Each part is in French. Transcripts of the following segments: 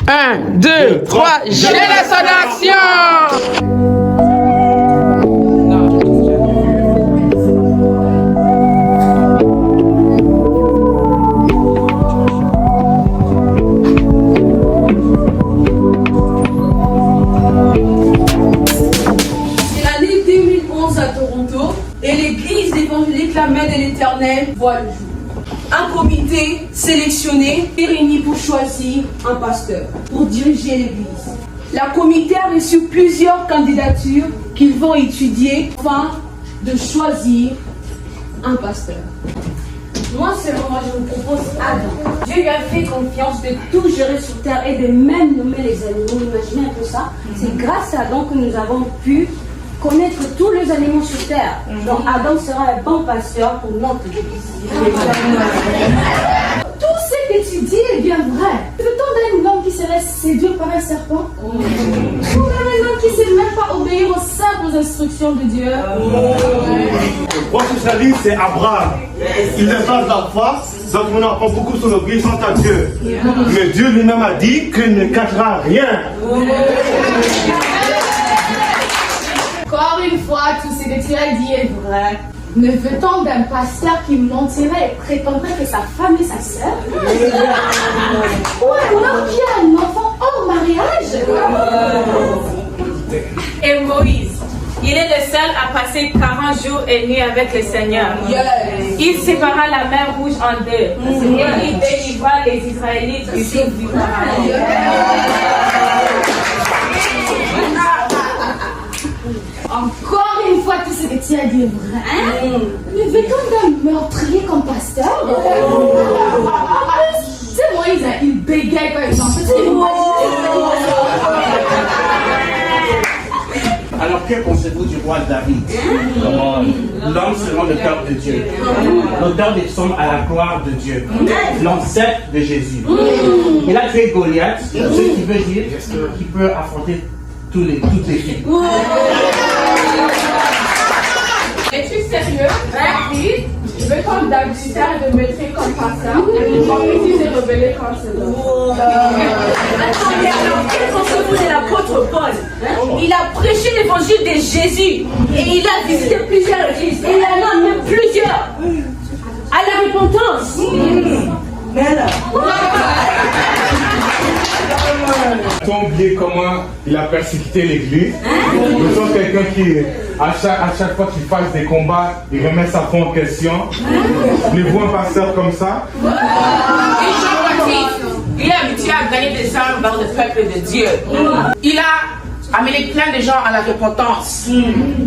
1, 2, 3, j'ai la son action! C'est l'année 2011 à Toronto et l'église évangélique La Main de l'Éternel voit le jour. Un comité sélectionné est réuni pour choisir un pasteur pour diriger l'église. La comité a reçu plusieurs candidatures qu'ils vont étudier afin de choisir un pasteur. Moi seulement, je vous propose Adam. Dieu lui a fait confiance de tout gérer sur terre et de même nommer les animaux. Imaginez un peu ça. C'est grâce à Adam que nous avons pu connaître tous les animaux sur terre. Donc Adam sera un bon pasteur pour notre église. Tout ce que tu dis est bien vrai. Peut-on d'un homme qui se laisse séduire par un serpent? Ou d'un homme qui ne sait même pas obéir aux simples instructions de Dieu? Le roi socialiste, c'est Abraham. Il est pas de la foi, donc on apprend beaucoup sur l'obéissance à Dieu. Mais Dieu lui-même a dit qu'il ne cachera rien. Encore une fois, tout ce que tu as dit est vrai. Ne veut-on d'un pasteur qui mentirait et prétendrait que sa femme est sa sœur? Ou alors qui a un enfant hors mariage? Et Moïse, il est le seul à passer 40 jours et nuits avec le Seigneur. Il sépara la mer Rouge en deux et il délivra les Israélites du souffle du Pharaon. Encore une fois, tout ce que tu as dit est vrai. Ne veut-on d'un meurtrier comme pasteur? Tu sais, Moïse, il bégaye par exemple. Alors que pensez-vous du roi David? L'homme selon le cœur de Dieu, l'auteur des psaumes à la gloire de Dieu, l'ancêtre de Jésus. Il a tué Goliath, ce qui veut dire qu'il peut affronter toutes les filles. Es-tu sérieux? David, je veux comme David de me traiter comme pasteur et mon prophétie s'est révélée comme cela. Attendez, alors quel pensez-vous de l'apôtre Paul? Il a prêché l'évangile de Jésus et il a visité plusieurs églises. Et il en a même plusieurs à la repentance. T'as oublié comment il a persécuté l'église? Nous sommes quelqu'un qui, à chaque fois qu'il fasse des combats, il remet sa foi en question. Voulez-vous un pasteur comme ça? Jean-Baptiste, il est habitué à gagner des âmes dans le peuple de Dieu. Il a amené plein de gens à la repentance.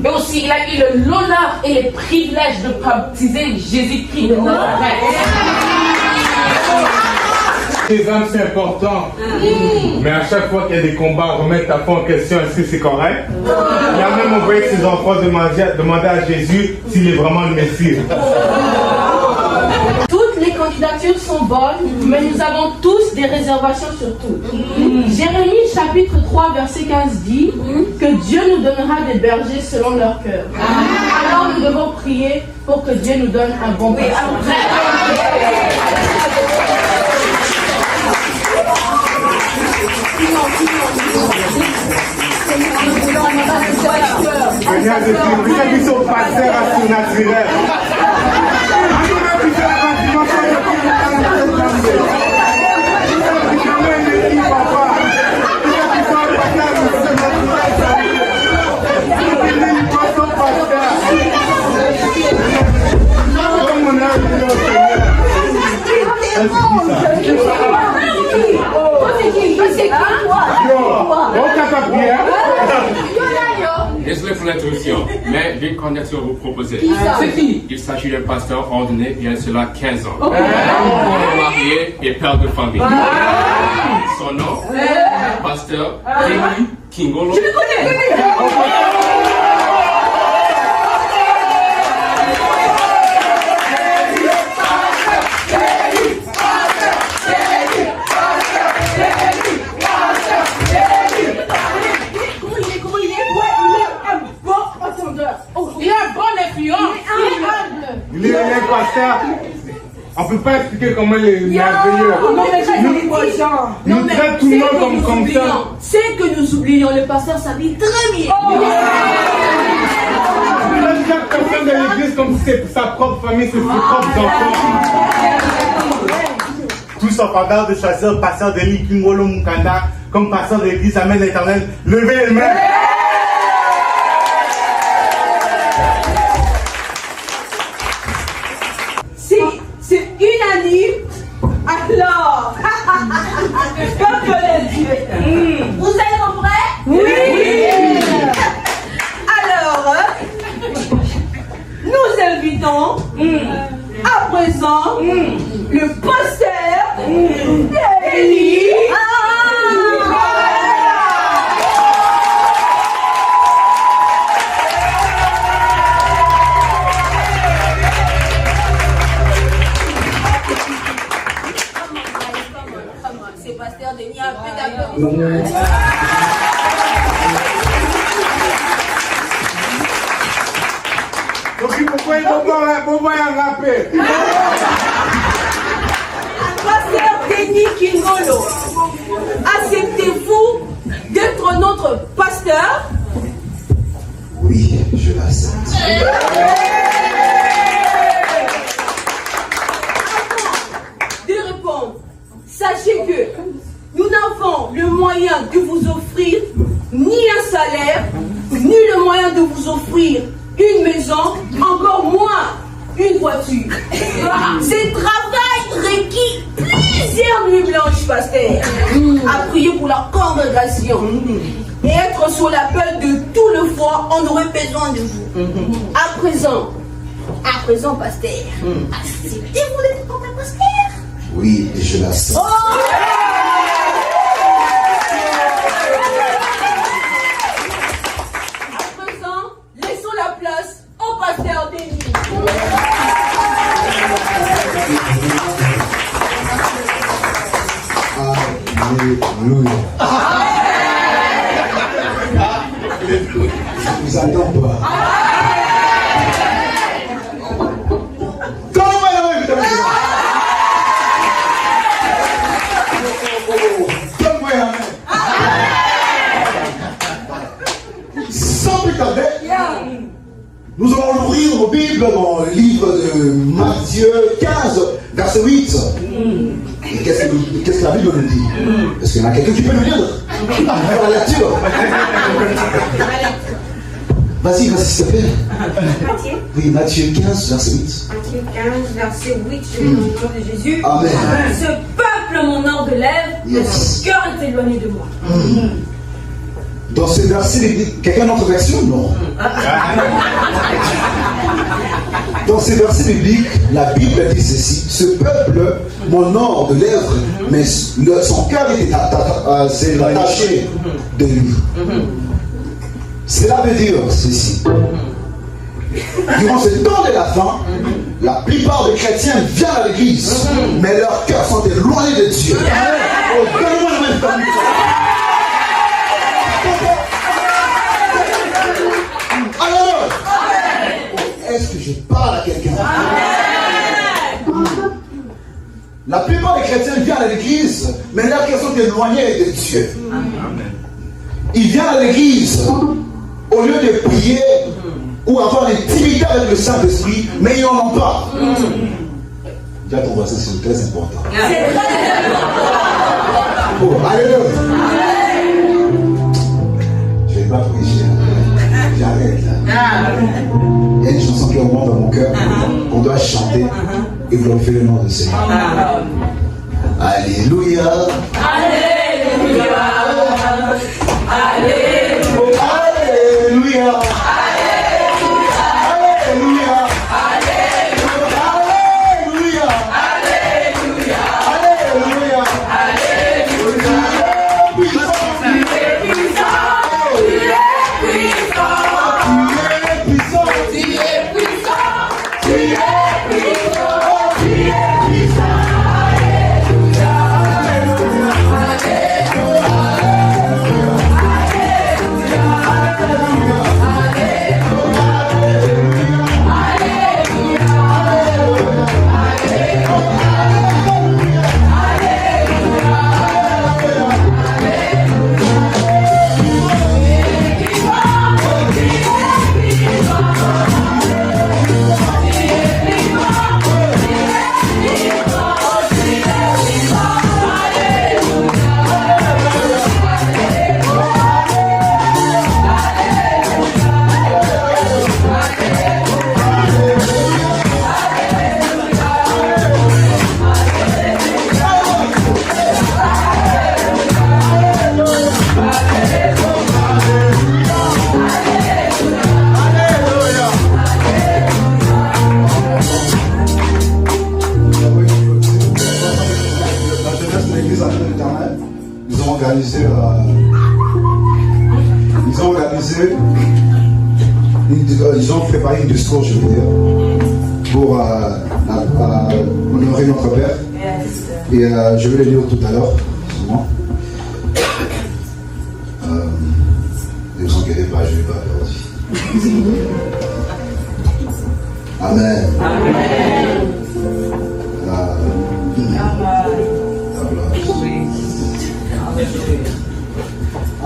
Mais aussi, il a eu l'honneur et le privilège de baptiser Jésus-Christ de Nazareth. Les âmes, c'est important. Mais à chaque fois qu'il y a des combats, remettre ta foi en question, est-ce que c'est correct? Il a même envoyé ses enfants demander à Jésus s'il est vraiment le Messie. Toutes les candidatures sont bonnes, mais nous avons tous des réservations sur tout. Jérémie chapitre 3 verset 15 dit que Dieu nous donnera des bergers selon leur cœur. Alors nous devons prier pour que Dieu nous donne un bon pasteur. Seigneur de Dieu, vous êtes son pasteur à son naturel. Désolé pour l'introduction, mais j'ai une candidature à vous proposer. C'est qui? Il s'agit d'un pasteur ordonné il y a cela 15 ans. Marié et père de famille. Son nom, pasteur Rémi Kingolo. Je le connais! Il est un pasteur. On ne peut pas expliquer comment il est merveilleux. Non, mais Nous traite tout le monde comme ça. C'est que nous oublions, le pasteur s'habille très bien. Il traite chaque personne de l'église comme si c'est sa propre famille, c'est ses propres enfants. Tous en faveur de choisir pasteur Denis Kingolo Mukanda comme pasteur de l'église Amen l'Éternel. Levez les mains. Si c'est unanime, alors, peuple de Dieu, vous êtes prêts? Oui. Alors, nous invitons à présent le pasteur Denis. C'est pasteur Denis, un peu d'applaudissements. Donc pourquoi il ne faut pas y rapper? Pasteur Denis Kingolo, acceptez-vous d'être notre pasteur? Oui, je l'accepte. Avant de répondre, sachez que nous n'avons le moyen de vous offrir ni un salaire, ni le moyen de vous offrir une maison, encore moins une voiture. Ce travail requiert plusieurs nuits blanches, pasteur, à prier pour la congrégation. Et être sur l'appel de tout le foi, on aurait besoin de vous. À présent, pasteur, acceptez-vous d'être notre pasteur? Oui, je l'accepte. À présent, laissons la place au pasteur Denis. Alléluia. Je vous attends pas. Donne-moi un amen. Sans plus tarder, nous allons ouvrir nos Bibles dans le livre de Matthieu 15, verset 8. Et qu'est-ce que la Bible nous dit? Est-ce qu'il y en a quelqu'un qui peut nous lire la lecture? Vas-y, s'il te plaît. Matthieu. Oui, Matthieu 15, verset 8. Matthieu 15, verset 8, je lis au nom de Jésus. Amen. Ce peuple mon ordre de lèvres, Yes. son cœur est éloigné de moi. Dans ce verset, quelqu'un d'autre version? Non. Dans ces versets bibliques, la Bible dit ceci: ce peuple m'honore de lèvres, mais son cœur est attaché de lui. Cela veut dire ceci. Durant ce temps de la fin, la plupart des chrétiens viennent à l'église, mais leurs cœurs sont éloignés de Dieu. Oh, donne-moi le même temps. Alors, est-ce que je parle à quelqu'un? La plupart des chrétiens viennent à l'église, mais leurs cœurs sont éloignés de Dieu. Ils viennent à l'église au lieu de prier ou avoir une intimité avec le Saint-Esprit, mais ils n'en ont pas. Dis à ton voisin, c'est très important. Oh, alléluia. Je ne vais pas prêcher. J'arrête là. Il y a une chanson qui remonte dans mon cœur, qu'on doit chanter et glorifier le nom du Seigneur. Alléluia. Alléluia. Alléluia. Alléluia. Alléluia. Alléluia. Alléluia. ils ont préparé une discours, je veux dire, pour honorer notre Père. Et je vais le lire tout à l'heure, sûrement. Ne vous inquiétez pas, je ne vais pas perdre. Amen. Amen.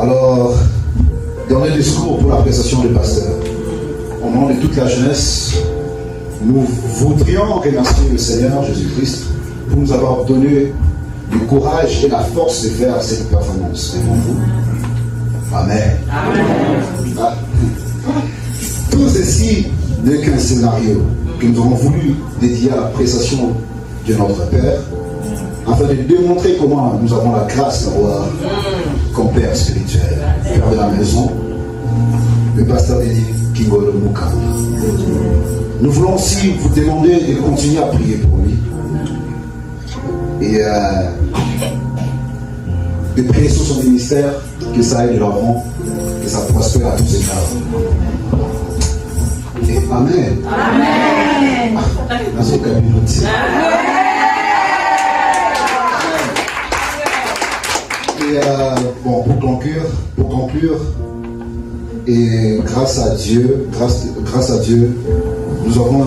Alors, dernier discours pour l'appréciation du pasteur. Au nom de toute la jeunesse, nous voudrions remercier le Seigneur Jésus-Christ pour nous avoir donné le courage et la force de faire cette performance devant vous. Amen. Amen. Ah. Tout ceci n'est qu'un scénario que nous avons voulu dédier à l'appréciation de notre Père, afin de démontrer comment nous avons la grâce d'avoir comme Père spirituel, Père de la maison, le pasteur Denis Kingolo Mukamba. Nous voulons aussi vous demander de continuer à prier pour lui et de prier sur son ministère, que ça aille de l'avant, que ça prospère à tous égards. Et Amen. Amen. Et bon, pour conclure, et grâce à Dieu, nous avons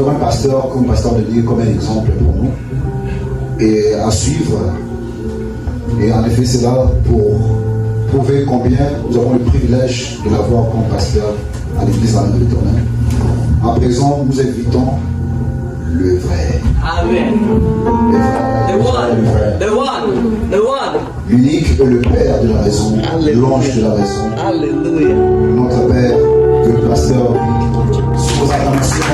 un pasteur comme pasteur de Dieu, comme un exemple pour nous, et à suivre. Et en effet, c'est là pour prouver combien nous avons le privilège de l'avoir comme pasteur à l'église de l'Éternel. À présent, nous invitons le vrai. Amen. Le one. L'unique et le Père de la raison, l'ange de la raison. Alléluia. Notre Père, que le pasteur sous acclamation.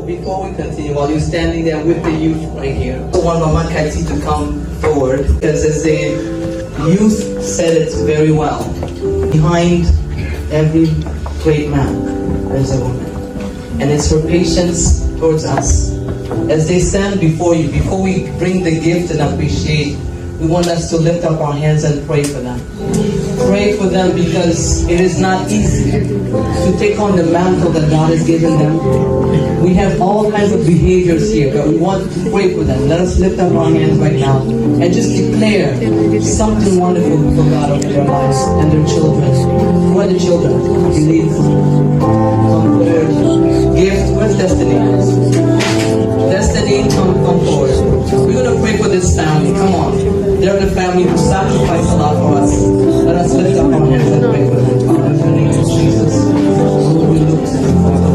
Before we continue, while you're standing there with the youth right here, I want Mama Kati to come forward, because as the youth said it very well, behind every great man, there's a woman. And it's her patience towards us. As they stand before you, before we bring the gift and appreciate, we want us to lift up our hands and pray for them. Pray for them, because it is not easy to take on the mantle that God has given them. We have all kinds of behaviors here, but we want to pray for them. Let us lift up our hands right now and just declare something wonderful for God over their lives and their children. Who are the children? Believe. Come forward. Gift. Where's Destiny? Destiny, come forward. We're going to pray for this family. Come on. They're the family who sacrificed a lot for us. Let us lift up our hands and pray for them. Father, in the name of Jesus, Lord, we look to you, Father.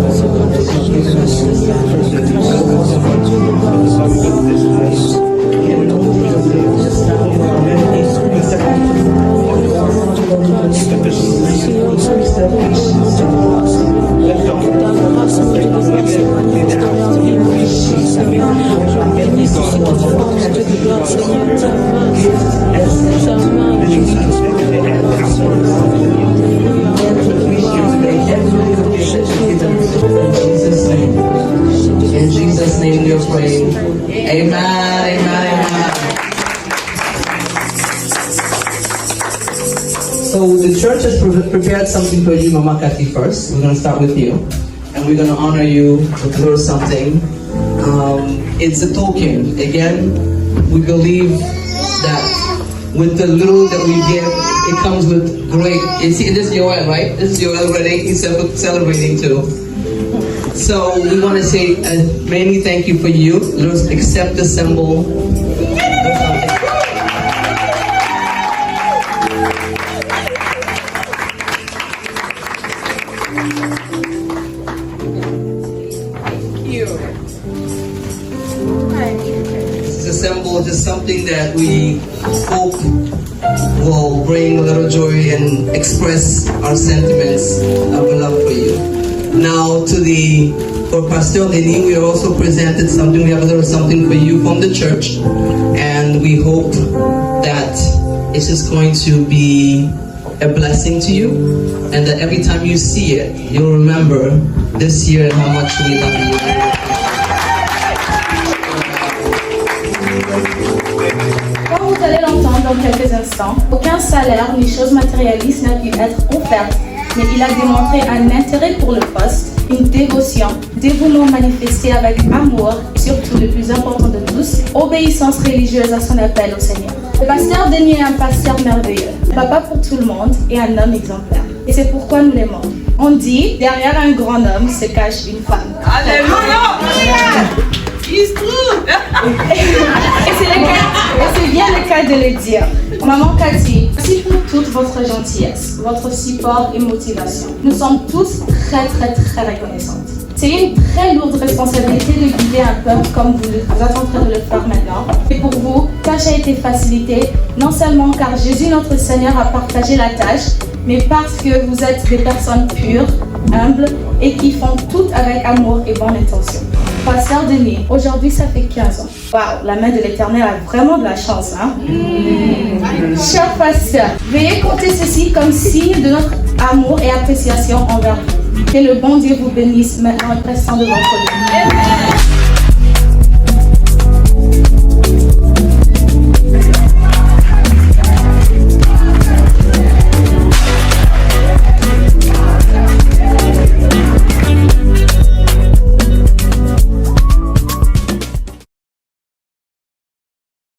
In Jesus' name we are praying. Amen, amen, amen. So the church has prepared something for you, Mama Kati, first. We're going to start with you. And we're going to honor you with a little something. It's a token. Again, we believe that with the little that we give, it comes with great. You see, this is Joel, right? This is Joel wedding. He's celebrating too. So we want to say many thank you for you. Let's accept the symbol. This is a symbol, just something that we hope will bring a little joy and express our sentiments of love for you. Now for Pastor Denis, we are also presented something. We have a little something for you from the church, and we hope that it's just going to be a blessing to you, and that every time you see it, you'll remember this year and how much we love you. dans quelques instants. Aucun salaire ni chose matérialiste n'a pu être offerte, mais il a démontré un intérêt pour le poste, une dévotion, dévouement manifesté avec amour, surtout le plus important de tous, obéissance religieuse à son appel au Seigneur. Le pasteur Denis est un pasteur merveilleux, papa pour tout le monde et un homme exemplaire. Et c'est pourquoi nous l'aimons. On dit, derrière un grand homme se cache une femme. Alléluia! Et c'est bien le cas de le dire. Maman Cathy, merci pour toute votre gentillesse, votre support et motivation. Nous sommes tous très reconnaissantes. C'est une très lourde responsabilité de guider un peuple comme vous êtes en train de le faire maintenant. Et pour vous, la tâche a été facilitée, non seulement car Jésus notre Seigneur a partagé la tâche, mais parce que vous êtes des personnes pures, humbles et qui font tout avec amour et bonne intention. Pasteur Denis, aujourd'hui ça fait 15 ans. Waouh, la main de l'Éternel a vraiment de la chance, hein? Cher pasteur, veuillez compter ceci comme signe de notre amour et appréciation envers vous. Que le bon Dieu vous bénisse maintenant et restant de votre vie.